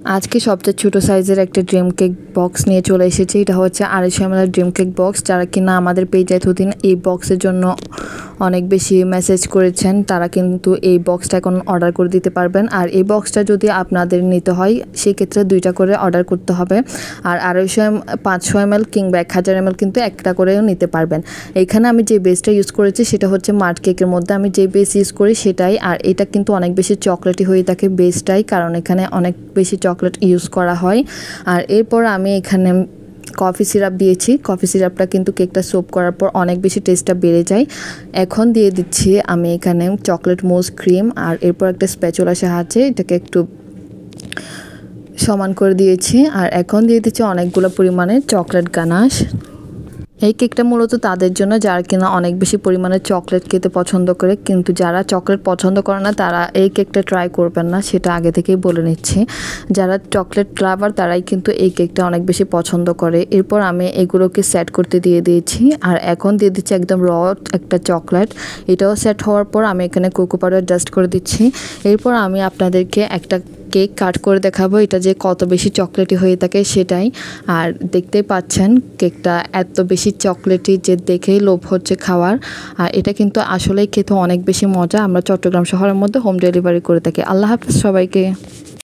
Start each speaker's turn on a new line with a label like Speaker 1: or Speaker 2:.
Speaker 1: আজকে সবচেয়ে ছোটো সাইজের একটা ড্রিম কেক বক্স নিয়ে চলে এসেছি। এটা হচ্ছে 250 ml ড্রিম কেক বক্স। যারা কিনা আমাদের পেজে এতদিন এই বক্সের জন্য অনেক বেশি মেসেজ করেছেন, তারা কিন্তু এই বক্সটা এখন অর্ডার করে দিতে পারবেন। আর এই বক্সটা যদি আপনাদের নিতে হয় সেক্ষেত্রে 2টা করে অর্ডার করতে হবে। আর 500 ml কিংবা 1000 ml কিন্তু একটা করেও নিতে পারবেন। এইখানে আমি যে বেসটা ইউজ করেছি সেটা হচ্ছে মাড কেকের মধ্যে আমি যে বেস ইউজ করি সেটাই। আর এটা কিন্তু অনেক বেশি চকলেটি হয়ে থাকে বেসটাই, কারণ এখানে অনেক বেশি চকলেট ইউজ করা হয়। আর এরপর আমি এখানে কফি সিরাপ দিয়েছি। কফি সিরাপটা কিন্তু কেকটা সোপ করার পর অনেক বেশি টেস্টটা বেড়ে যায়। এখন দিয়ে দিচ্ছি আমি এখানে চকলেট মুস ক্রিম। আর এরপর একটা স্প্যাচুলার সাহায্যে এটাকে একটু সমান করে দিয়েছি। আর এখন দিয়ে দিচ্ছি অনেকগুলো পরিমাণে চকলেট গানাশ। এই কেকটা মূলত তাদের জন্য যারা কিনা অনেক বেশি পরিমাণে চকলেট খেতে পছন্দ করে, কিন্তু যারা চকলেট পছন্দ করে না তারা এই কেকটা ট্রাই করবেন না, সেটা আগে থেকেই বলে নিচ্ছি। যারা চকলেট লাভার তারাই কিন্তু এই কেকটা অনেক বেশি পছন্দ করে। এরপর আমি এগুলোকে সেট করতে দিয়ে দিয়েছি। আর এখন দিয়ে দিচ্ছি একদম র একটা চকলেট। এটাও সেট হওয়ার পর আমি এখানে কোকো পাউডার ডাস্ট করে দিচ্ছি। এরপর আমি আপনাদেরকে একটা কেক কাট করে দেখাবো, এটা যে কত বেশি চকলেটি হয়ে থাকে সেটাই। আর দেখতেই পাচ্ছেন কেকটা এত বেশি চকলেটি যে দেখেই লোভ হচ্ছে খাওয়ার। আর এটা কিন্তু আসলেই খেতে অনেক বেশি মজা। আমরা চট্টগ্রাম শহরের মধ্যে হোম ডেলিভারি করে থাকি। আল্লাহ হাফেজ সবাইকে।